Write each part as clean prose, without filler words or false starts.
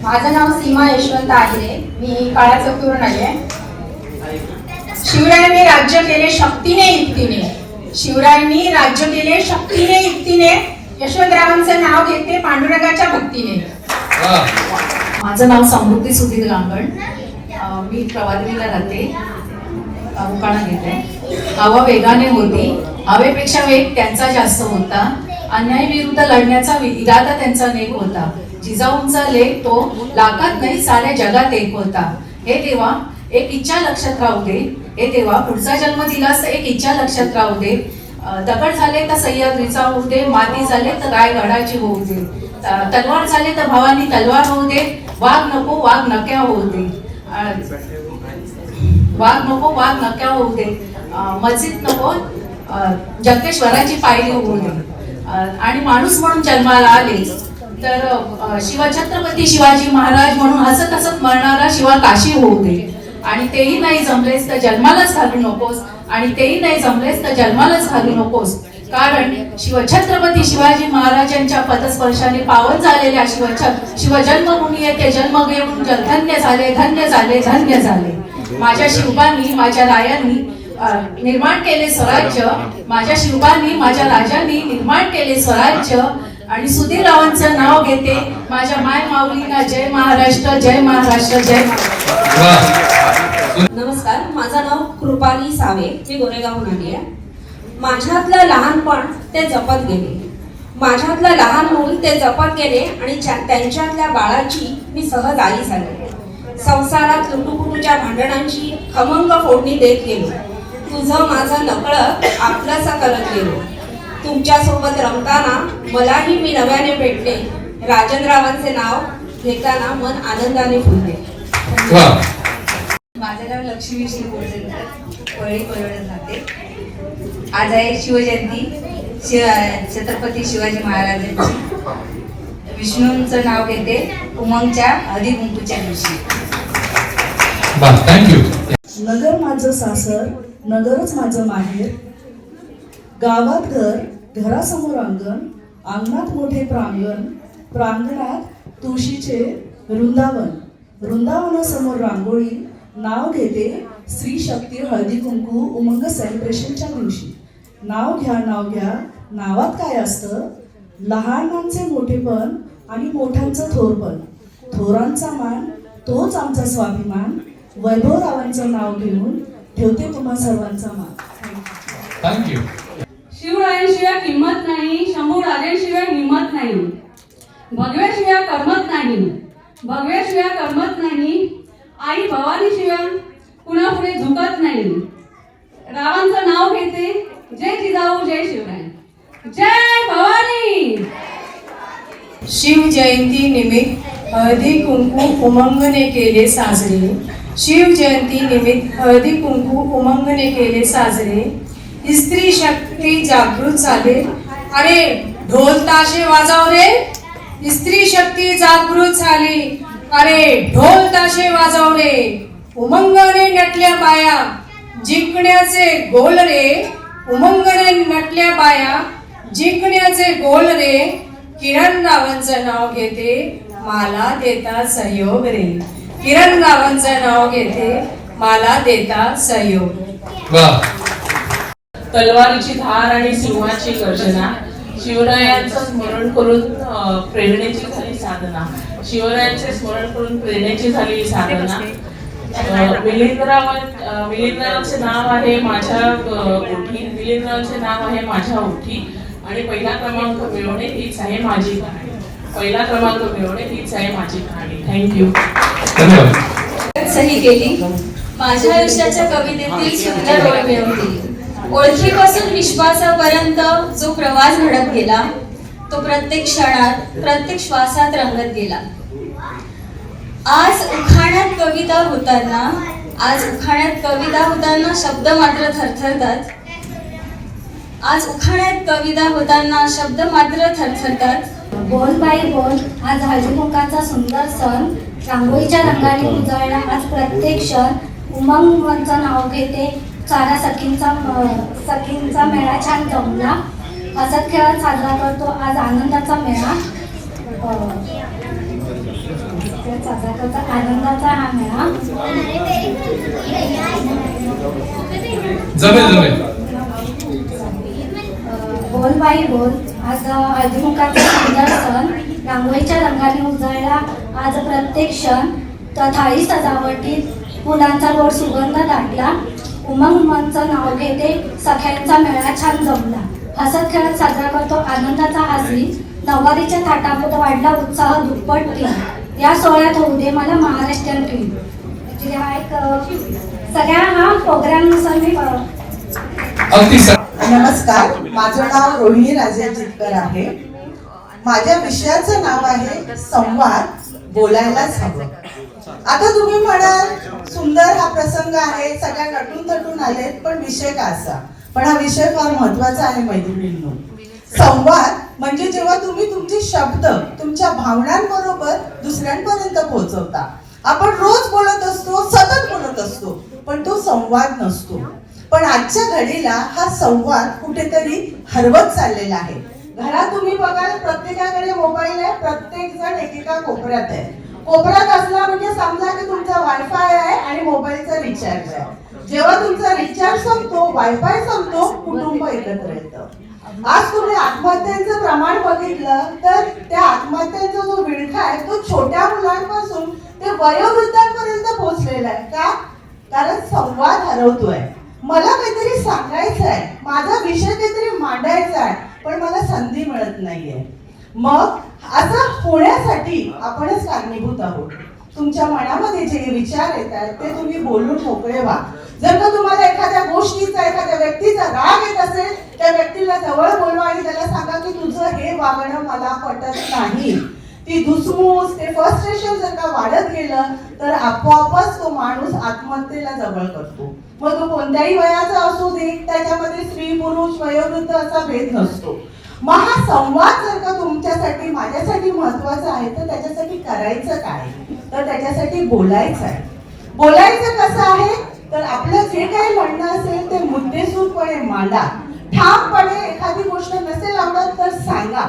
माझं नाव सीमा यशवंत आहे. मी काळा चौकीवरून आले आहे. शिवरायांनी राज्य केले शक्तीने युक्तीने. शिवरायांनी राज्य केले शक्तीने युक्तीने. यशवंतरावांचं नाव घेते पांडुरंगाच्या भक्तीने. माझं नाव समृद्धी सुधीर गांगण. मी प्रवादीला राहते, उकाणा घेते. हवा वेगाने होती, हवेपेक्षा वेग त्यांचा जास्त होता. अन्यायाविरुद्ध लढण्याचा इरादा त्यांचा नेक होता. जिजाऊंचा लेख तो लाखात नाही साऱ्या जगात एक होता. हे देवा एक इच्छा लक्षात राहू दे. हे देवा पुढचा जन्म दिलास तर एक इच्छा लक्षात राहू दे. दगड झाले तर सह्याद्रीचा होऊ दे. माती झाले तर रायगडाची होऊ दे. तलवार झाले तर भावानी तलवार होऊ दे. वाघ नको वाघ नक्या होऊ दे. वाघ नको वाघ नक्या होऊ दे. मस्जिद नको जगतेश्वराची पायरी होऊ दे. आणि माणूस म्हणून जन्माला आले तर छत्रपती शिवाजी महाराज म्हणून हसत हसत मरणारा शिवा काशी होऊ दे. आणि तेही नाही जमलेस तर जन्मालाच घालू नकोस. आणि तेही नाही जमलेस तर जन्मालाच घालू नकोस. कारण छत्रपती शिवाजी महाराजांच्या पदस्पर्शाने पावन झालेल्या शिवजन्मभूमी येथे जन्म घेऊन धन्य झाले धन्य झाले धन्य झाले. माझ्या शिवबांनी माझ्या रायांनी निर्माण केले स्वराज्य. माझ्या शिवबांनी माझ्या राजांनी निर्माण केले स्वराज्य. आणि सुधीररावांचं नाव घेते माझ्या माय माऊलींना. जय महाराष्ट्र जय महाराष्ट्र जय महाराष्ट्र. नमस्कार, माझं नाव कृपाली सावे. मी गोरेगावहून आली आहे. माझ्यातलं लहानपण ते जपत गेले. माझ्यातलं लहान मूल ते जपत गेले आणि त्यांच्यातल्या बाळाची मी सहज आई झाले. संसारात लुटूपुटूच्या भांडणांची खमंग फोडणी देत गेलो. तुझं माझं नकळत आपलंसं करत गेलो. तुमच्या सोबत रमताना मलाही मी नव्याने भेटले. राजेंद्ररावांचे नाव घेताना मन आनंदाने फुलले. माझं नाव लक्ष्मी श्री वळी कोळवण्यात राहते. आज आहे शिवजयंती. छत्रपती शिवाजी महाराजांची. विष्णूंचं नाव घेते उमंगच्या हळदी कुंकूच्या दिवशी. नगर माझं सासर, नगरच माझं माहेर. गावात घर, घरासमोर अंगण, अंगणात मोठे प्रांगण, प्रांगणात तुळशीचे वृंदावन, वृंदावनासमोर रांगोळी. नाव घेते स्त्री शक्ती हळदी कुंकू उमंग सेलिब्रेशनच्या दिवशी. नाव घ्या नावात काय असतं. लहानांचे मोठेपण आणि मोठ्यांचं थोरपण. थोरांचा मान तोच आमचा स्वाभिमान. वैभवरावांचं नाव घेऊन ठेवते तुम्हा सर्वांचा मान. थँक्यू. शिवरायांशिवाय किंमत नाही, शंभू राजेशिवाय हिंमत नाही. भगव्याशिवाय करमत नाही, भगव्याशिवाय करमत नाही. आई भवानीशिवाय पुन्हा पुढे झुकत नाही. रावांचं नाव घेते जय जिजाऊ जय शिवराय जय भवानी. शिव जयंती निमित्त हळदी कुंकू उमंगने केले साजरे. शिव जयंती निमित्त हळदी कुंकू उमंगने केले साजरे. स्त्री शक्ती जागृत झाले. अरे ढोल ताशे वाजव रे. स्त्री शक्ती जागृत झाली. अरे ढोल ताशे वाजव रे. उमंगाने नटल्या बाया जिंकण्याचे गोल रे. उमंगाने नटल्या बाया जिंकण्याचे गोल रे. किरणरावांचं नाव घेते मला देता सहयोग रे. किरणरावांचं नाव घेते मला देता सहयोग. तलवारीची धार आणि सिंहाची गर्जना. शिवरायांचं स्मरण करून प्रेरणेची झाली साधना. शिवरायांचे स्मरण करून प्रेरणेची झाली साधना. मिलिंदरावांचे नाव आहे माझ्या ओठी. मिलिंदरावांचे नाव आहे माझ्या ओठी. आणि पहिला क्रमांक मिळवणे हीच आहे माझी कहाणी. पहिला क्रमांक मिळवणे हीच आहे माझी कहाणी. थँक्यू. सही केली. माझ्या आयुष्याच्या कवितेतील सुंदर ओळ मिळवून दिली. ओळखीपासून विश्वासापर्यंत जो प्रवास घडत गेला तो प्रत्येक क्षणात प्रत्येक श्वासात रंगत गेला. आज उखाण्यात कविता होताना शब्द मात्र थरथरतात. बोल बाई बोल. आज हळदी कुंकाचा सुंदर सण. रांगोळीच्या रंगाने उजळला आज प्रत्येक क्षण. उमंगचं नाव घेते सारा सखींचा मेळा छान जमला. हसत खेळत साजरा करतो आज आनंदाचा मेळा. महाराष्ट्रात साजरा करतात आनंदाचा हा मेळा. बोल बाई बोल आज हळदी कुंकाचा सुंदर सण, रांगोळीच्या रंगाने उजळला आज प्रत्येक क्षण. थाळी सजावटीत फुलांचा गोड सुगंध दाटला, उमंगचं नाव घेते सख्यांचा मेळा छान जमला. हसत खेळत साजरा करतो आनंदाचा हा सीन, नऊवारीच्या थाटापोट वाढला उत्साह दुप्पट केला. या सोहळ्यात होऊ दे मला महाराष्ट्रीयन ट्रीट. म्हणजे हा एक सगळ्या हा प्रोग्रामनुसार मी नमस्कार, माझं नाव रोहिणी राजे जितकर आहे. माझ्या विषयाचं नाव आहे संवाद, बोलायलाच हवं. आता तुम्ही म्हणाल सुंदर हा प्रसंग आहे, सगळ्या नटून थटून आलेत, पण विषय का असा? पण हा विषय फार महत्वाचा आहे मैत्रिणींनो. संवाद म्हणजे जेव्हा तुम्ही तुमचे शब्द तुमच्या भावनांबरोबर दुसऱ्यांपर्यंत पोहोचवता. आपण रोज बोलत असतो, सतत बोलत असतो, पण तो संवाद नसतो. पण आजच्या घडीला हा संवाद कुठेतरी हरवत चाललेला आहे. घरात तुम्ही बघाल प्रत्येकाकडे मोबाईल आहे, प्रत्येक जण एकेका कोपऱ्यात आहे. कोपऱ्यात असला म्हणजे समजा की तुमचा वायफाय आहे आणि मोबाईलचा रिचार्ज आहे. जेव्हा तुमचा रिचार्ज संपतो, वायफाय संपतो, कुटुंब एकत्र येतं. आज तुम्ही आत्महत्यांचं प्रमाण बघितलं तर त्या आत्महत्यांचा जो विळखा आहे तो छोट्या मुलांपासून ते वयोवृद्धांपर्यंत पोहोचलेला आहे. का? कारण संवाद हरवतोय. मला काहीतरी सांगायचं आहे, माझा विषय काहीतरी मांडायचा आहे, पण मला संधी मिळत नाहीये. मग असं होण्यासाठी आपणच कारणीभूत आहोत. तुमच्या मनामध्ये जे विचार येतात ते तुम्ही बोलून मोकळे व्हा. जर का तुम्हाला एखाद्या गोष्टीचा, एखाद्या व्यक्तीचा राग येत असेल, त्या व्यक्तीला जवळ बोलवा आणि त्याला सांगा की तुझं हे वागणं मला पटत नाही. ती धुसमूस, ते फ्रस्ट्रेशन जर का वाढत गेलं तर आपोआपच तो माणूस आत्महत्येला जवळ करतो. मग तो कोणत्याही वयाचा असू दे, त्याच्यामध्ये स्त्री पुरुष वयोवृद्ध असा भेद नसतो. मग हा संवाद जर का तुमच्यासाठी माझ्यासाठी महत्वाचा आहे तर त्याच्यासाठी करायचं काय? तर त्याच्यासाठी बोलायचं आहे. बोलायचं कसं आहे? तर आपलं जे काही म्हणणं असेल ते मुद्देसूदपणे मांडा. ठामपणे एखादी गोष्ट नसेल आवडत तर सांगा.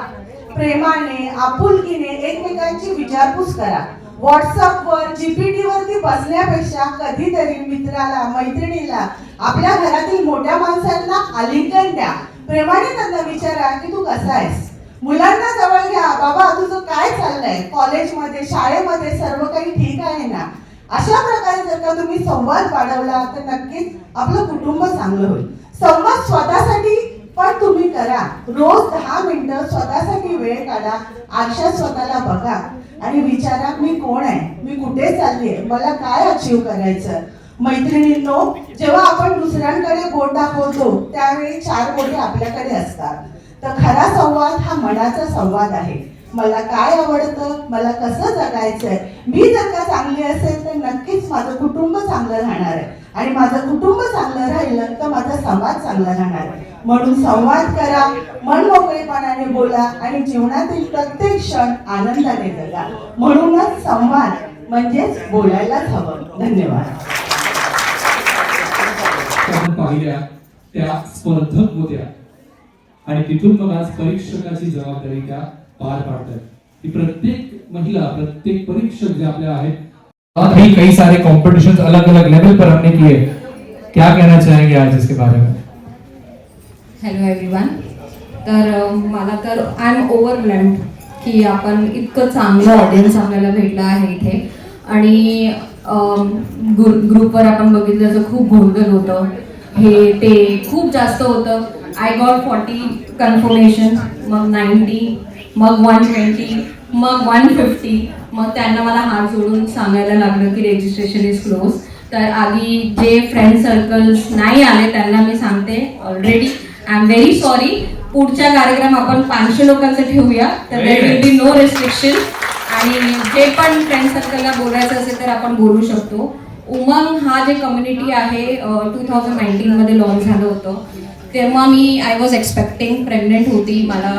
प्रेमाने, आपुलकीने एकमेकांची विचारपूस करा. व्हॉट्सअपवर, जीपीटी वरती बसण्यापेक्षा कधीतरी मित्राला, मैत्रिणीला, आपल्या घरातील मोठ्या माणसांना आलिंगन द्या. प्रेमाने त्यांना विचारा की तू कसा आहेस. मुलांना जवळ घ्या. बाबा तुझं काय चाललंय? कॉलेजमध्ये, शाळेमध्ये सर्व काही ठीक आहे ना? अशा प्रकारे जर का तुम्ही संवाद वाढवला तर नक्कीच आपलं कुटुंब चांगलं होईल. संवाद स्वतःसाठी पण तुम्ही करा. रोज 10 मिनिटं स्वतःसाठी वेळ काढा. आरशात स्वतःला बघा आणि विचारा मी कोण आहे, मी कुठे चालली आहे, मला काय अचीव करायचं. मैत्रिणींनो, जेव्हा आपण दुसऱ्यांकडे बोट दाखवतो त्यावेळी 4 बोटे आपल्याकडे असतात. तर खरा संवाद हा मनाचा संवाद आहे. मला काय आवडतं, मला कसं जगायचंय. मी जर का चांगली असेल तर नक्कीच माझं कुटुंब चांगलं राहणार आहे आणि माझं कुटुंब चांगलं राहिलं तर माझा समाज चांगला राहणार आहे. म्हणून संवाद करा, मन मोकळेपणाने बोला आणि जीवनातील प्रत्येक क्षण आनंदाने जगा. म्हणूनच संवाद म्हणजेच बोलायलाच हवं. धन्यवाद. पाहिल्या त्या स्पर्धक होत्या आणि तिथून मग आज परीक्षकाची जबाबदारी त्या पार पाडतात. की प्रत्येक महिला, प्रत्येक परीक्षक जे आपल्या आहेत, अभी कई सारे कॉम्पिटिशन्स अलग अलग लेवल पर हमने किए. क्या कहना चाहेंगे आज इसके बारे में? Hello everyone. तर मला तर आय एम ओव्हरवेल्म्ड की आपण इतकं चांगलं ऑडियन्स आपल्याला भेटलं आहे इथे. आणि ग्रुपवर आपण बघितलं तर खूप गोंधळ होतं, हे ते खूप जास्त होतं. आय गॉट 40 कन्फर्मेशन, मग 90, मग 120, मग 150. मग त्यांना मला हात जोडून सांगायला लागलं की रजिस्ट्रेशन इज क्लोज. तर आधी जे फ्रेंड सर्कल्स नाही आले त्यांना मी सांगते already I am very sorry. पुढचा कार्यक्रम आपण 500 लोकांचा ठेवूया, तर there will be no restriction. आणि जे पण फ्रेंड सर्कलला बोलायचं असेल तर आपण बोलू शकतो. उमंग हा जे कम्युनिटी आहे 2019 मध्ये लॉन्च झालं होतं. तेव्हा मी आय वॉज एक्सपेक्टिंग, प्रेग्नेंट होती, मला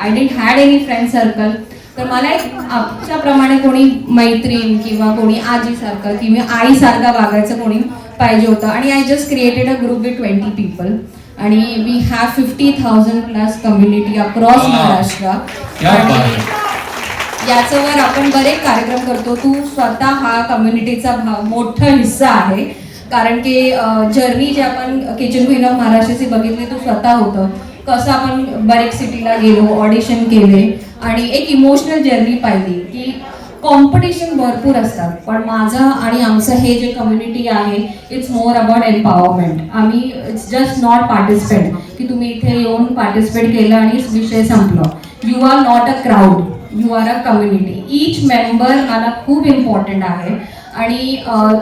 I didn't had any friend circle. तर मला एक आमच्याप्रमाणे कोणी मैत्रीण किंवा कोणी आजीसारखं किंवा आईसारखं वागायचं कोणी पाहिजे होतं. आणि I just created a group with 20 people आणि we have 50,000 plus community across Maharashtra. याच्यावर आपण बरेच कार्यक्रम करतो. तू स्वतः हा कम्युनिटीचा मोठा हिस्सा आहे, कारण की जर्नी जी आपण किचन क्वीन ऑफ महाराष्ट्राची बघितली तू स्वतः होतं. कसं आपण बरेच सिटीला गेलो, ऑडिशन केले आणि एक इमोशनल जर्नी पाहिली की कॉम्पिटिशन भरपूर असतात, पण माझं आणि आमचं हे जे कम्युनिटी आहे इट्स मोर अबाउट एम्पॉवरमेंट. आम्ही इट्स जस्ट नॉट पार्टिसिपेट की तुम्ही इथे येऊन पार्टिसिपेट केलं आणि विषय संपलं. You are not a crowd, you are a community. Each member मला खूप इम्पॉर्टंट आहे आणि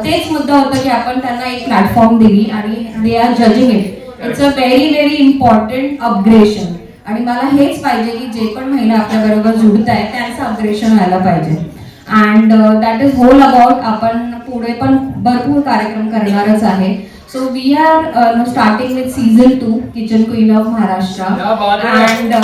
तेच मुद्दा होता की आपण त्यांना एक प्लॅटफॉर्म दिली आणि they are judging it. It's a very important upgradation आणि मला हेच पाहिजे की जे पण महिला आपल्याबरोबर जुडत आहेत त्यांचं अपग्रेशन व्हायला पाहिजे. And that is whole about. आपण पुढे पण भरपूर कार्यक्रम करणारच आहे. So we are starting with season 2 kitchen queen of Maharashtra. And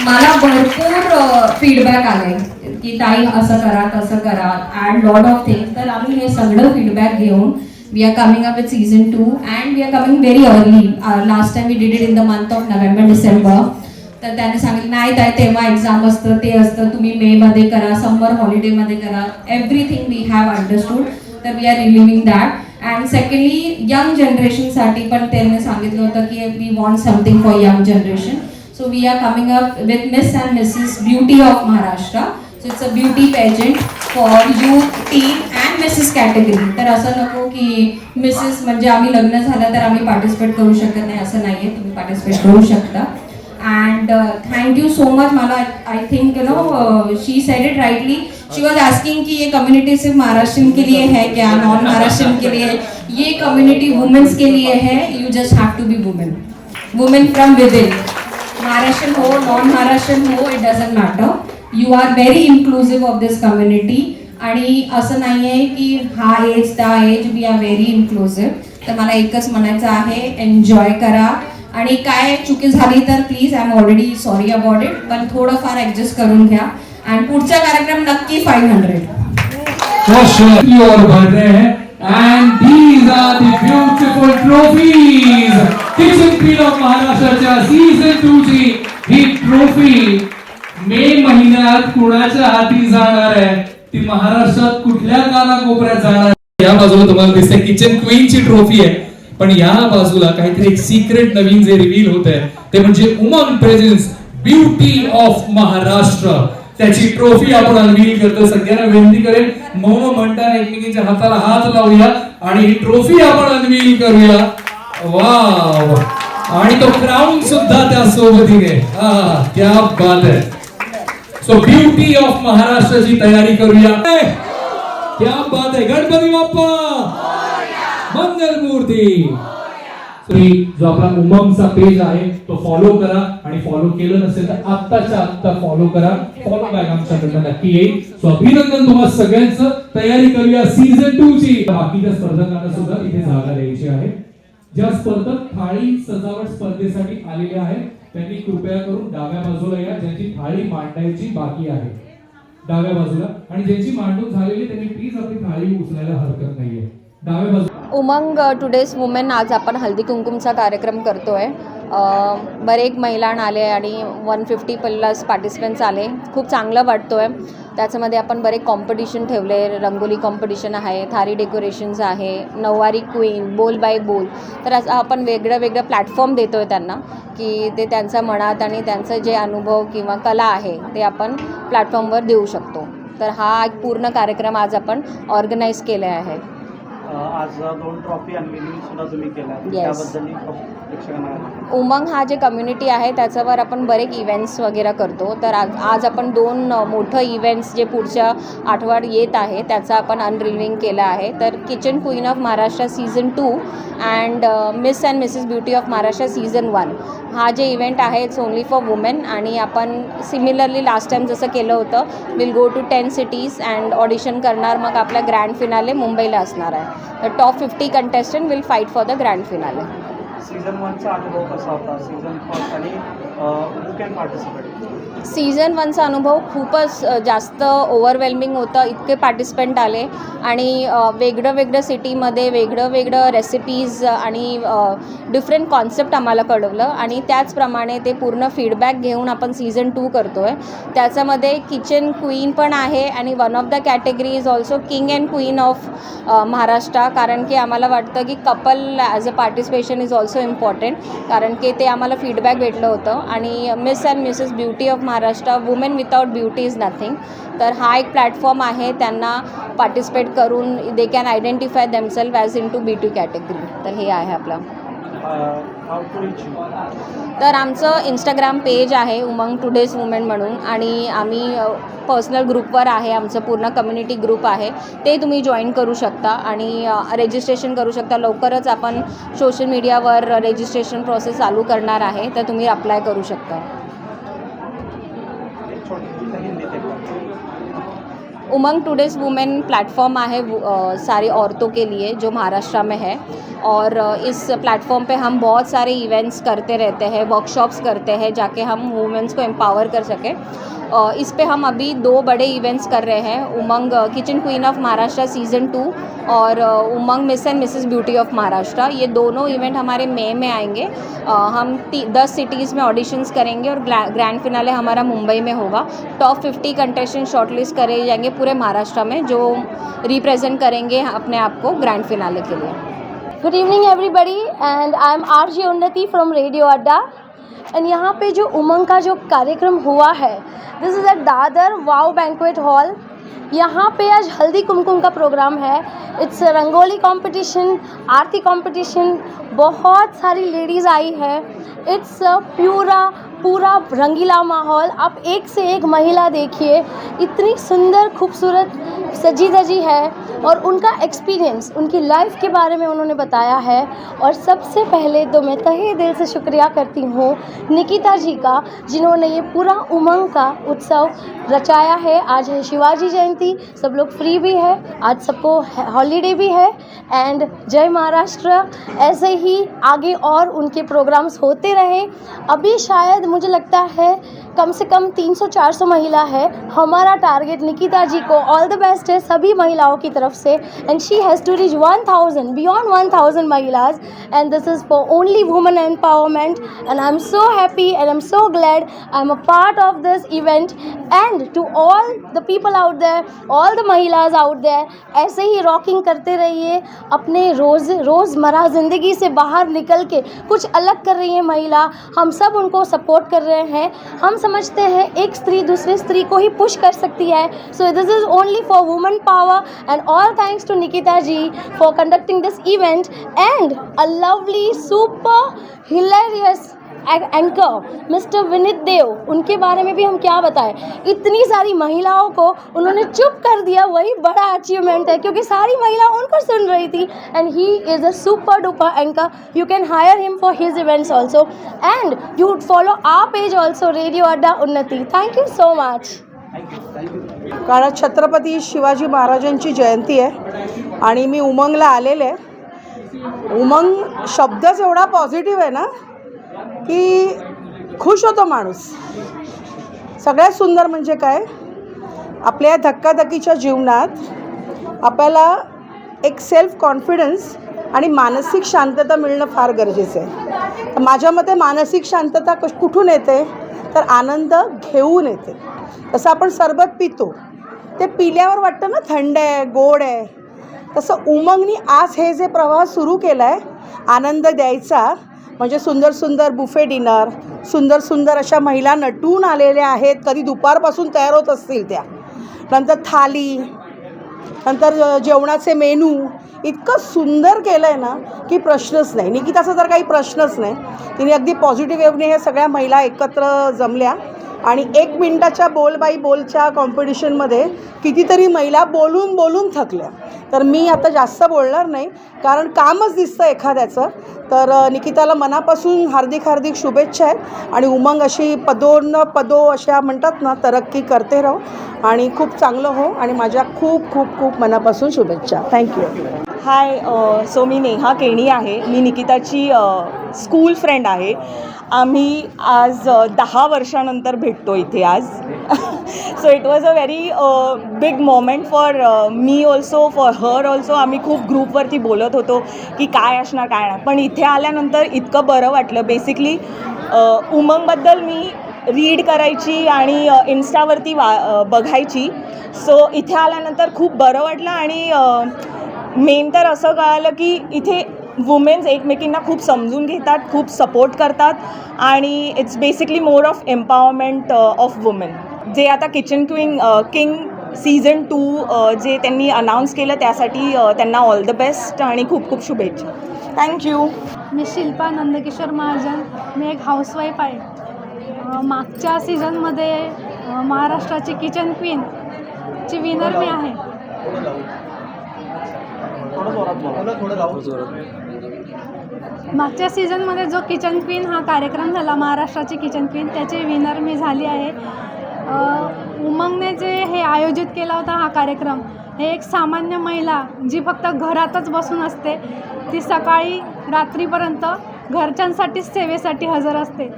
मला भरपूर फीडबॅक आले की ताई असं करा तसं करा अँड लॉट ऑफ थिंग्स. तर आम्ही हे सगळं फीडबॅक घेऊन we are coming up with season 2 and we are coming very early. Last time we did it in the month of November December. तर त्याने सांगितलं नाही ताई तेव्हा एक्झाम असतं, ते असतं, तुम्ही मेमध्ये करा, समर हॉलिडेमध्ये करा. Everything we have understood. तर we are relieving that. And secondly young जनरेशनसाठी पण त्यांनी सांगितलं होतं की we want something for young generation. So we are coming up with Miss and Mrs. Beauty of Maharashtra. So it's a beauty pageant for youth, teen and Mrs. category. तर असं नको की Mrs. म्हणजे आम्ही लग्न झालं तर आम्ही पार्टिसिपेट करू शकत नाही, असं नाही आहे. तुम्ही पार्टिसिपेट करू शकता. And thank you so much. मला I think you know she said it rightly. She was asking कि ये कम्युनिटी सिर्फ महाराष्ट्रियन के लिए है क्या, नॉन महाराष्ट्रियन के लिए? ये कम्युनिटी वुमेन्स के लिए है. You just have to be women from within. Maharashtrian हो, non-Maharashtrian हो, it doesn't matter. You are very inclusive of this community. आणि असं नाही आहे की हा एज त्या age, we are very inclusive. तर मला एकच म्हणायचं आहे, एन्जॉय करा आणि काय चुकी झाली तर please I am already sorry about it, पण थोडंफार ॲडजस्ट करून घ्या. आणि पुढचा कार्यक्रम नक्की 500 और बढ़ रहे हैं. And these are the beautiful trophies. Kitchen Queen of महाराष्ट्राच्या सीझन 2 ची ही ट्रॉफी मे महिन्यात कुणाच्या हाती जाणार आहे, ती महाराष्ट्रात कुठल्या कानाकोपऱ्यात जाणार आहे. या बाजूला तुम्हाला दिसते किचन क्वीन ची ट्रॉफी आहे, पण या बाजूला काहीतरी एक सिक्रेट नवीन जे रिव्हील होत आहे ते म्हणजे उमंग प्रेझेन्स ब्युटी ऑफ महाराष्ट्र. त्याची ट्रॉफी आपण अनवील करतो. सगळ्यांना विनंती करेन मौन म्हणताना एकमेकींच्या हाताला हात लावूया आणि ही ट्रॉफी आपण अनवील करूया. वाव. आणि तो क्राउन सुद्धा त्या सोबतीने. क्या बात आहे. सो ब्युटी ऑफ महाराष्ट्राची तयारी करूया. क्या बात आहे. गणपती बाप्पा मंगल मूर्ती. जो आपला उमंगचा पेज आहे तो फॉलो करा आणि फॉलो केलं नसेल तर आत्ताच्या आत्ता फॉलो करा. फॉलो बॅक आमच्याकडनं नक्की येईल. सो अभिनंदन तुम्हाला सगळ्यांचं. तयारी करूया सीझन 2 ची. बाकीच्या स्पर्धकांना सुद्धा इथे जागा द्यायची आहे. ज्या स्पर्धक थाळी सजावट स्पर्धेसाठी आलेले आहेत त्यांनी कृपया करून डाव्या बाजूला या. ज्यांची थाळी मांडायची बाकी आहे डाव्या बाजूला, आणि ज्यांची मांडून झालेली त्यांनी प्लीज आपली थाळी उचलायला हरकत नाहीये. डाव्या बाजूला. उमंग टुडेज वुमेन आज आपण हल्दी कुंकुमचा कार्यक्रम करतो आहे. बरेच महिला आले आणि 150 प्लस पार्टिसिपंट्स आले. खूप चांगलं वाटतो आहे. त्याच्यामध्ये आपण बरेच कॉम्पिटिशन ठेवले. रंगोली कॉम्पिटिशन आहे, थारी डेकोरेशन्स आहे, नऊवारी क्वीन, बोल बाय बोल. तर असं आपण वेगळं प्लॅटफॉर्म देतो आहे त्यांना की ते त्यांच्या मनात आणि त्यांचं जे अनुभव किंवा कला आहे ते आपण प्लॅटफॉर्मवर देऊ शकतो. तर हा एक पूर्ण कार्यक्रम आज आपण ऑर्गनाईज केला आहे. आज 2 ट्रॉफी अनवीलिंग सुद्धा तुम्ही केला. त्याबद्दल प्रेक्षकांना. उमंग हा जे कम्युनिटी आहे त्याच्यावर आपण बरेच इव्हेंट्स वगैरे करतो. तर आज आपण 2 मोठं इव्हेंट्स जे पुढच्या आठवड्यात येत आहे त्याचं आपण अनरिलिव्हिंग केलं आहे. तर kitchen queen of Maharashtra season 2 and miss and Mrs beauty of Maharashtra season 1 हा जे इव्हेंट आहे इट्स ओनली फॉर वुमेन. आणि आपण सिमिलरली लास्ट टाइम जसं केलं होतं will go to 10 cities and audition करणार. मग आपला ग्रँड फिनाले मुंबईला असणार आहे. तर top 50 contestant will fight for the grand finale. Season 1चा अनुभव कसा होता? सीझन फर्स्ट आणि who can participate? सीझन 1चा अनुभव खूपच जास्त ओव्हरवेल्मिंग होतं. इतके पार्टिसिपंट आले आणि वेगळं वेगळं सिटीमध्ये वेगळं रेसिपीज आणि डिफरंट कॉन्सेप्ट आम्हाला कळवलं आणि त्याचप्रमाणे ते पूर्ण फीडबॅक घेऊन आपण सीझन 2 करतो आहे. त्याच्यामध्ये किचन क्वीन पण आहे आणि one of the category is also king and queen of Maharashtra, कारण की आम्हाला वाटतं की couple as a participation is also important, कारण की ते आम्हाला फीडबॅक भेटलं होतं. आणि miss and Mrs beauty of Maharashtra, women without beauty is nothing. तर हा एक प्लॅटफॉर्म आहे त्यांना पार्टिसिपेट करून they can identify themselves as in to beauty category. तर हे आहे आपलं. How to reach you? तर आमचं इंस्टाग्राम पेज आहे उमंग टुडेज वुमेन म्हणून आणि आम्ही पर्सनल ग्रुपवर आहे, आमचं पूर्ण कम्युनिटी ग्रुप आहे, ते तुम्ही जॉईन करू शकता आणि रजिस्ट्रेशन करू शकता. लवकरच आपण सोशल मीडियावर रजिस्ट्रेशन प्रोसेस चालू करणार आहे, तर तुम्ही अप्लाय करू शकता. उमंग टुडेज वुमेन प्लेटफॉर्म है सारी औरतों के लिए जो महाराष्ट्र में है और इस प्लेटफॉर्म पे हम बहुत सारे इवेंट्स करते रहते हैं, वर्कशॉप्स करते हैं जाके हम वुमेन्स को एम्पावर कर सकें. इस पे हम अभी 2 बड़े इवेंट्स कर रहे हैं, Umang kitchen queen of Maharashtra season 2 और Umang miss and Mrs beauty of Maharashtra. ये दोनों इवेंट हमारे मई में आएंगे. हम 10 सिटीज़ में ऑडिशंस करेंगे और ग्रैंड फिनाले हमारा मुंबई में होगा. टॉप 50 कंटेस्टेंट शॉर्टलिस्ट करे जाएंगे पूरे महाराष्ट्र में, जो रिप्रेजेंट करेंगे अपने आप को ग्रैंड फिनाले के लिए. Good evening everybody and I am RJ Unnati from radio Adda. And यहाँ पे जो उमंग का जो कार्यक्रम हुआ है, this is at Dadar wow banquet hall. यहाँ पे आज हल्दी कुमकुम का प्रोग्राम है. It's rangoli competition, aarti competition, बहुत सारी लेडीज़ आई है. इट्स पूरा रंगीला माहौल. आप एक से एक महिला देखिए, इतनी सुंदर खूबसूरत सजी धजी है और उनका एक्सपीरियंस, उनकी लाइफ के बारे में उन्होंने बताया है. और सबसे पहले तो मैं तहे दिल से शुक्रिया करती हूँ निकिता जी का, जिन्होंने ये पूरा उमंग का उत्सव रचाया है. आज है शिवाजी जयंती, सब लोग फ्री भी है, आज सबको हॉलीडे भी है. एंड जय महाराष्ट्र. ऐसे ही आगे और उनके प्रोग्राम्स होते रहे. अभी शायद मुझे लगता है कम से कम 300-400 महिला है. हमारा टारगेट निकिता जी को ऑल द बेस्ट है सभी महिलाओं की तरफ से. And she has to reach 1000 beyond 1000 महिलाज and this is for only women empowerment. And I am so happy and I am so glad I am a part of this event. And to all the people out there, all the महिलाज out there, ऐसे ही rocking करते रहिए. अपने रोज़मर्रा ज़िंदगी से बाहर निकल के कुछ अलग कर रही है महिला. हम सब उनको सपोर्ट कर रहे हैं. हम समझते हैं एक स्त्री दूसरी स्त्री को ही पुश कर सकती है. So this is only for women power. And all thanks to Nikita ji for conducting this event and a lovely super hilarious anchor mister Vineet Dev. उनके बारे में भी हम क्या बताएं, इतनी सारी महिलाओं को उन्होंने चुप कर दिया, वही बड़ा अचीवमेंट है, क्योंकि सारी महिला उनको सुन रही थी. And he is a super duper anchor. You can hire him for his events also and you follow our page also, radio Adda Unnati. Thank you so much. कारण छत्रपती शिवाजी महाराजांची जयंती आहे आणि मी उमंगला आलेले आहे. उमंग शब्दच एवढा पॉझिटिव्ह आहे ना की खुश होतो माणूस. सगळ्यात सुंदर म्हणजे काय, आपल्या धक्काधक्कीच्या जीवनात आपल्याला एक सेल्फ कॉन्फिडन्स आणि मानसिक शांतता मिळणं फार गरजेचं आहे. माझ्या मते मानसिक शांतता कुठून येते, तर आनंद घेऊन येते. तसं आपण सरबत पितो, ते पिल्यावर वाटतं ना थंड आहे, गोड आहे. तसं उमंगनी आज हे जे प्रवाह सुरू केला आहे आनंद द्यायचा, म्हणजे सुंदर सुंदर बुफे डिनर, सुंदर सुंदर अशा महिला नटून आलेल्या आहेत, कधी दुपारपासून तयार होत असतील त्या. नंतर थाली, नंतर जेवणाचे मेनू इतकं सुंदर केलं आहे ना की प्रश्नच नाही. निकिताचा तर काही प्रश्नच नाही. तिने अगदी पॉझिटिव्ह वेवने ह्या सगळ्या महिला एकत्र जमल्या आणि 1 मिनिटाच्या बोल बाई बोलच्या कॉम्पिटिशनमध्ये कितीतरी महिला बोलून बोलून थकल्या. तर मी आता जास्त बोलणार नाही, कारण कामच दिसतं एखाद्याचं. तर निकिताला मनापासून हार्दिक हार्दिक शुभेच्छा आहेत आणि उमंग अशी पदो अशा म्हणतात ना, तरक्की करते राहो आणि खूप चांगलं हो. आणि माझ्या खूप खूप खूप मनापासून शुभेच्छा. थँक्यू. हाय, सो मी नेहा केणी आहे. मी निकिताची स्कूल फ्रेंड आहे. आम्ही आज 10 वर्षानंतर भेटतो इथे आज. So it was a very big moment for me also, for her also. आम्ही खूप ग्रुपवरती बोलत होतो की काय असणार काय नाही, पण इथे आल्यानंतर इतकं बरं वाटलं. बेसिकली उमंगबद्दल मी रीड करायची आणि इन्स्टावरती बघायची. सो इथे आल्यानंतर खूप बरं वाटलं आणि मेन तर असं कळालं की इथे वुमेन्स एकमेकींना खूप समजून घेतात, खूप सपोर्ट करतात आणि it's basically more of empowerment of women. जे आता किचन किंग सीझन 2 जे त्यांनी अनाऊन्स केलं त्यासाठी त्यांना ऑल द बेस्ट आणि खूप खूप शुभेच्छा. थँक्यू. मी शिल्पा नंदकिशोर महाजन. मी एक हाऊसवाईफ आहे. मागच्या सीझनमध्ये महाराष्ट्राची किचन क्वीनची विनर मी आहे. मागच्या सीझनमध्ये जो किचन क्वीन हा कार्यक्रम झाला, महाराष्ट्राची किचन क्वीन, त्याची विनर मी झाली आहे. उमंगने जे हे आयोजित केला होता हा कार्यक्रम, हे एक सामान्य महिला जी फक्त घरातच बसून असते, ती सकाळी रात्रीपर्यंत घरच्यांसाठीच सेवेसाठी हजर असते.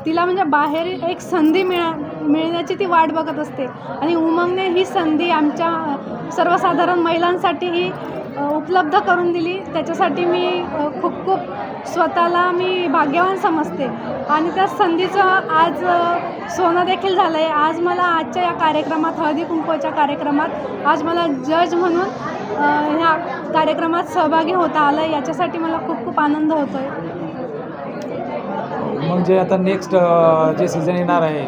तिला म्हणजे बाहेर एक संधी मिळण्याची ती वाट बघत असते आणि उमंगने ही संधी आमच्या सर्वसाधारण महिलांसाठी ही उपलब्ध करून दिली. त्याच्यासाठी मी खूप खूप स्वतःला मी भाग्यवान समजते आणि त्या संधीचं आज सोनं देखील झालं आहे. आज मला आजच्या या कार्यक्रमात, हळदी कुंकवाच्या कार्यक्रमात, आज मला जज म्हणून ह्या कार्यक्रमात सहभागी होता आलं. याच्यासाठी मला खूप खूप आनंद होतो आहे. मग जे आता नेक्स्ट जे सीझन येणार आहे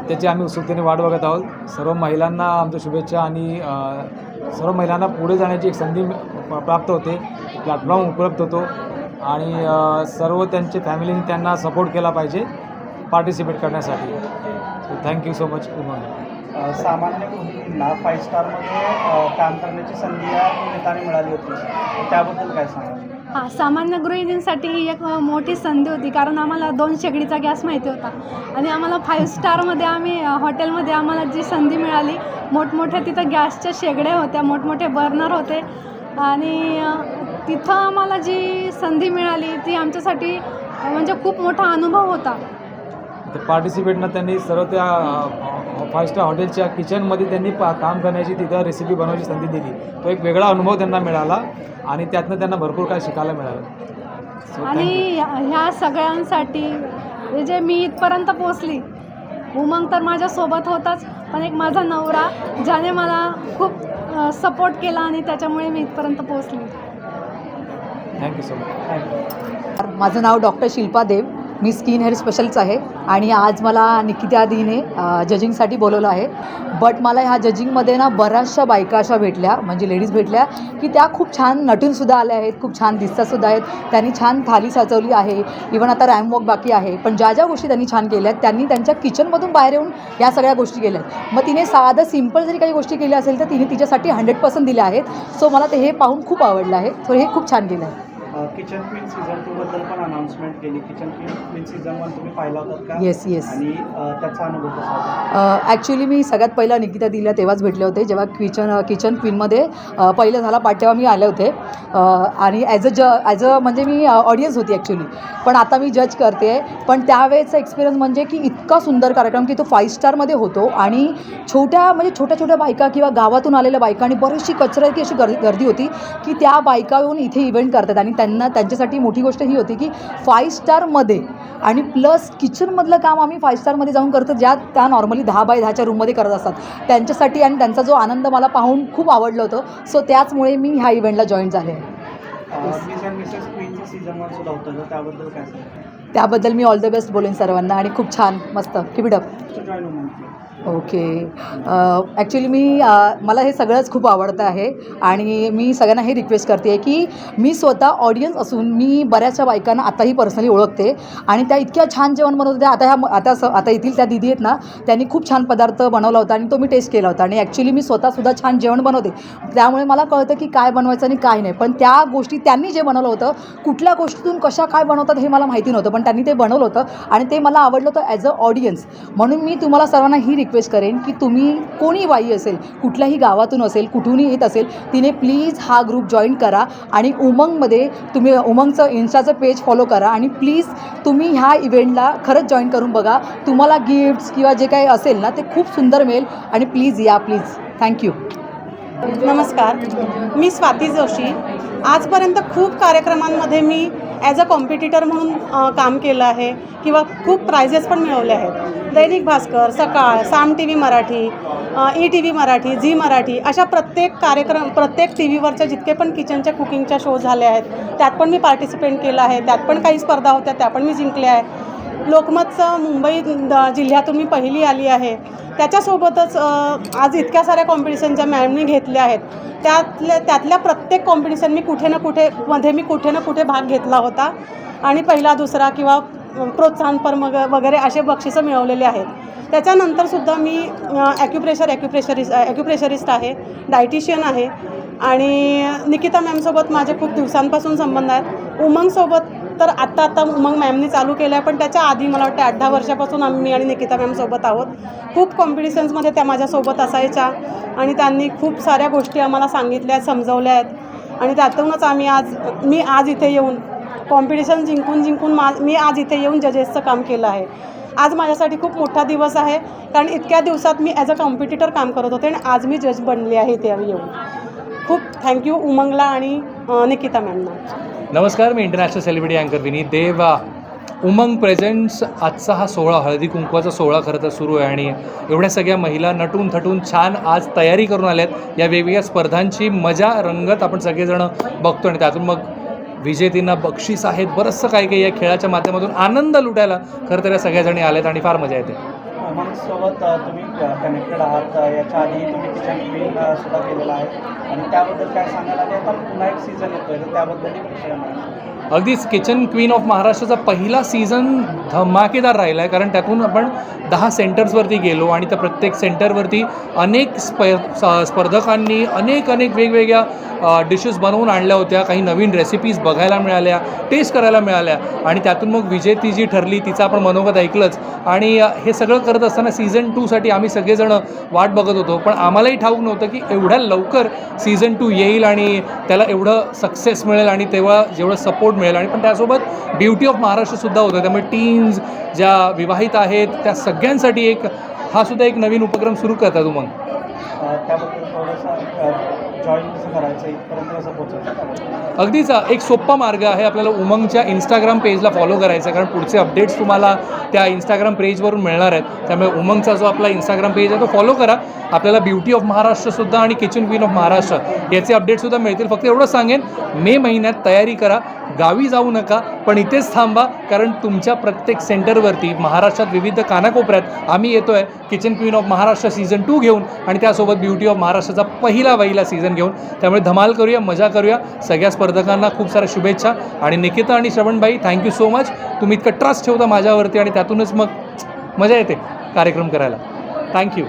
त्याची आम्ही उत्सुकतेने वाट बघत आहोत. सर्व महिलांना आमच्या शुभेच्छा आणि सर्व महिलांना पुढे जाण्याची एक संधी प्राप्त होते, प्लॅटफॉर्म उपलब्ध होतो आणि सर्व त्यांचे फॅमिलीने त्यांना सपोर्ट केला पाहिजे पार्टिसिपेट करण्यासाठी. Thank you so much. सामान्य गृहिणींना 5 स्टारमध्ये काम करण्याची संधी या निमित्ताने मिळाली होती, त्याबद्दल काय सांगा? हां, सामान्य गृहिणींसाठी ही एक मोठी संधी होती, कारण आम्हाला 2 शेगडीचा गॅस माहिती होता आणि आम्हाला 5 स्टारमध्ये आम्ही हॉटेलमध्ये आम्हाला जी संधी मिळाली, मोठमोठ्या तिथं गॅसच्या शेगड्या होत्या, मोठमोठे बर्नर होते आणि तिथं आम्हाला जी संधी मिळाली ती आमच्यासाठी म्हणजे खूप मोठा अनुभव होता. पार्टिसिपेटनं त्यांनी सर्व त्या 5 स्टार हॉटेलच्या किचनमध्ये त्यांनी काम करण्याची, तिथं रेसिपी बनवायची संधी दिली. तो एक वेगळा अनुभव त्यांना मिळाला आणि त्यातनं त्यांना भरपूर काय शिकायला मिळालं. आणि ह्या सगळ्यांसाठी जे मी इथपर्यंत पोचली, उमंग तर माझ्यासोबत होताच, पण एक माझा नवरा ज्याने मला खूप सपोर्ट केला आणि त्याच्यामुळे मी इथपर्यंत पोचली. Thank you so much. माझं नाव डॉक्टर शिल्पा देव. मी स्किन हेअर स्पेशलिस्ट आहे आणि आज मला निकिता दीने जजिंगसाठी बोलवलं आहे. बट मला ह्या जजिंगमध्ये ना बऱ्याचशा बायका अशा भेटल्या, म्हणजे लेडीज भेटल्या की त्या खूप छान नटूनसुद्धा आल्या आहेत, खूप छान दिसतातसुद्धा आहेत. त्यांनी छान थाली सजवली आहे. इवन आता रॅम्प वॉक बाकी आहे, पण ज्या ज्या गोष्टी त्यांनी छान केल्या आहेत, त्यांनी त्यांच्या किचनमधून बाहेर येऊन या सगळ्या गोष्टी केल्या आहेत. मग तिने साधं सिम्पल जरी काही गोष्टी केल्या असेल तर तिने तिच्यासाठी 100% दिल्या आहेत. सो मला ते हे पाहून खूप आवडलं आहे. सो हे खूप छान केलं आहे. किचन क्वीन सीझन 2 बद्दल पण अनाउन्समेंट केली. किचन क्वीन सीझन 1 तुम्ही पाहिला होतात का? येस. आणि त्याचा अनुभव कसा होता? ॲक्च्युली मी सगळ्यात पहिला निकिता दिला तेव्हाच भेटले होते, जेव्हा किचन क्वीनमध्ये पहिलं झाला पार्ट तेव्हा मी आले होते आणि ॲज अ म्हणजे मी ऑडियन्स होती ॲक्च्युली, पण आता मी जज करते. पण त्यावेळेचा एक्सपिरियन्स म्हणजे की इतका सुंदर कार्यक्रम की तो 5 स्टारमध्ये होतो आणि छोट्या बायका किंवा गावातून आलेल्या बायका आणि बरीचशी कचऱ्याची अशी गर्दी होती की त्या बायका येऊन इथे इव्हेंट करतात आणि त्यांच्यासाठी मोठी गोष्ट ही होती की 5 स्टारमध्ये आणि प्लस किचनमधलं काम आम्ही 5 स्टारमध्ये जाऊन करतो, ज्या त्या नॉर्मली 10 बाय 10च्या रूममध्ये करत असतात त्यांच्यासाठी. आणि त्यांचा जो आनंद मला पाहून खूप आवडलं होतं. सो त्याचमुळे मी ह्या इव्हेंटला जॉईन झाले आहे. मिस अँड मिसेस क्वीनचं सीझन 1 सुद्धा होतं, त्याबद्दल काय सांगा? त्याबद्दल मी ऑल द बेस्ट बोलेन सर्वांना आणि खूप छान मस्त कीप इट अप. जॉईन होऊन ओके. ॲक्च्युली मला हे सगळंच खूप आवडतं आहे आणि मी सगळ्यांना हे रिक्वेस्ट करते आहे की मी स्वतः ऑडियन्स असून मी बऱ्याचशा बायकांना आताही पर्सनली ओळखते आणि त्या इतक्या छान जेवण बनवत होत्या. आता येथील त्या दिदी आहेत ना, त्यांनी खूप छान पदार्थ बनवला होता आणि तो मी टेस्ट केला होता आणि ॲक्च्युली मी स्वतःसुद्धा छान जेवण बनवते, त्यामुळे मला कळतं की काय बनवायचं आणि काय नाही. पण त्या गोष्टी त्यांनी जे बनवलं होतं, कुठल्या गोष्टीतून कशा काय बनवतात हे मला माहिती नव्हतं, पण त्यांनी ते बनवलं होतं आणि ते मला आवडलं होतं ॲज अ ऑडियन्स. म्हणून मी तुम्हाला सर्वांना ही रिक्वेस्ट करेन की तुम्ही कोणी बाई असेल, कुठल्याही गावातून असेल, कुठूनही येत असेल, तिने प्लीज हा ग्रुप जॉईन करा आणि उमंगमध्ये तुम्ही उमंगचं इन्स्टाचं पेज फॉलो करा आणि प्लीज तुम्ही ह्या इव्हेंटला खरंच जॉईन करून बघा. तुम्हाला गिफ्ट्स किंवा जे काही असेल ना ते खूप सुंदर मिळेल आणि प्लीज या, प्लीज. थँक्यू. नमस्कार, मी स्वाती जोशी. आजपर्यंत खूप कार्यक्रमांमध्ये मी ॲज अ कॉम्पिटिटर म्हणून काम केलं आहे किंवा खूप प्राइजेस पण मिळवले आहेत. Dainik Bhaskar, Sakal, Saam T V Marathi, ETV Marathi, Zee Marathi अशा प्रत्येक टी व्हीवरच्या जितके पण किचनच्या कुकिंगच्या शो झाले आहेत त्यात पण मी पार्टिसिपेट केलं आहे. त्यात पण काही स्पर्धा होत्या, त्या पण मी जिंकल्या आहे. लोकमतचं मुंबई जिल्ह्यातून मी पहिली आली आहे. त्याच्यासोबतच आज इतक्या साऱ्या कॉम्पिटिशन ज्या मॅमनी घेतल्या आहेत त्यातल्या प्रत्येक कॉम्पिटिशन मी कुठे ना कुठे भाग घेतला होता आणि पहिला, दुसरा किंवा प्रोत्साहनपर वगैरे असे बक्षिसं मिळवलेले आहेत. त्याच्यानंतरसुद्धा मी ॲक्युप्रेशरिस्ट आहे, डायटिशियन आहे आणि निकिता मॅमसोबत माझे खूप दिवसांपासून संबंध आहेत. उमंगसोबत तर आत्ता उमंग मॅमनी चालू केलं आहे, पण त्याच्या आधी मला वाटतं 8-10 वर्षापासून मी आणि निकिता मॅमसोबत आहोत. खूप कॉम्पिटिशन्समध्ये त्या माझ्यासोबत असायच्या आणि त्यांनी खूप साऱ्या गोष्टी आम्हाला सांगितल्या आहेत, समजवल्या आहेत आणि त्यातूनच मी आज इथे येऊन कॉम्पिटिशन जिंकून मी आज इथे येऊन जजेसचं काम केलं आहे. आज माझ्यासाठी खूप मोठा दिवस आहे कारण इतक्या दिवसात मी ॲज अ कॉम्पिटिटर काम करत होते आणि आज मी जज बनले आहे इथे येऊन. खूप थँक्यू उमंगला आणि निकिता मॅमना. नमस्कार, मी इंटरनॅशनल सेलिब्रिटी अँकर विनीत देव. उमंग प्रेझेंट्स आजचा हा सोहळा, हळदी कुंकवाचा सोहळा खरं तर सुरू आहे आणि एवढ्या सगळ्या महिला नटून थटून छान आज तयारी करून आल्यात. या वेगवेगळ्या स्पर्धांची मजा रंगत आपण सगळेजण बघतो आणि त्यातून मग विजेतींना बक्षीस आहेत, बरंचसं काही या खेळाच्या माध्यमातून आनंद लुटायला खरं तर या सगळ्याजणी आल्यात आणि फार मजा येते. उमंगसोबत तुम्ही कनेक्टेड आहात. याच्या आधी तुम्ही किचन क्वीन सुद्धा केलेला आहे आणि त्याबद्दल काय सांगायला आणि आता पुन्हा एक सीझन येतो आहे तर त्याबद्दलही विषय. अगदीच किचन क्वीन ऑफ महाराष्ट्राचा पहिला सीझन धमाकेदार राहिला आहे कारण त्यातून आपण 10 सेंटर्सवरती गेलो आणि त्या प्रत्येक सेंटरवरती अनेक स्पर्धकांनी अनेक वेगवेगळ्या डिशेस बनवून आणल्या होत्या. काही नवीन रेसिपीज बघायला मिळाल्या, टेस्ट करायला मिळाल्या आणि त्यातून मग विजेती जी ठरली तिचं आपण मनोगत ऐकलंच. आणि हे सगळं करत असताना सीझन 2साठी आम्ही सगळेजण वाट बघत होतो, पण आम्हालाही ठाऊक नव्हतं की एवढ्या लवकर सीझन 2 येईल आणि त्याला एवढं सक्सेस मिळेल आणि तेव्हा जेवढं सपोर्ट मिळेल. आणि पण त्यासोबत ब्युटी ऑफ महाराष्ट्रसुद्धा होतं, त्यामुळे टीन्स ज्या विवाहित आहेत त्या सगळ्यांसाठी हा सुद्धा एक नवीन उपक्रम सुरू करतात उमंग. त्याबद्दल थोडंसं जॉईन कसं करायचं, इथपर्यंत कसं पोहोचायचं? अगदीच एक सोपा मार्ग आहे, आपल्याला उमंगच्या इंस्टाग्राम पेजला फॉलो करायचं आहे कारण पुढचे अपडेट्स तुम्हाला त्या इंस्टाग्राम पेजवरून मिळणार आहेत. त्यामुळे उमंगचा जो आपला इंस्टाग्राम पेज आहे तो फॉलो करा. आपल्याला ब्युटी ऑफ महाराष्ट्रसुद्धा आणि किचन क्वीन ऑफ महाराष्ट्र याचे अपडेट्ससुद्धा मिळतील. फक्त एवढं सांगेन, मे महिन्यात तयारी करा, गावी जाऊ नका, पण इथेच थांबा कारण तुमच्या प्रत्येक सेंटरवरती महाराष्ट्रात विविध कानाकोपऱ्यात आम्ही येतो आहे kitchen queen of Maharashtra season 2 घेऊन आणि त्यासोबत ब्युटी ऑफ महाराष्ट्राचा पहिला सीझन घेऊन. त्यामुळे धमाल करूया, मजा करूया. सगळ्या स्पर्धकांना खूप साऱ्या शुभेच्छा आणि निकिता आणि श्रवणबाई थँक्यू सो मच. तुम्ही इतकं ट्रस्ट ठेवता माझ्यावरती आणि त्यातूनच मग मजा येते कार्यक्रम करायला. थँक्यू.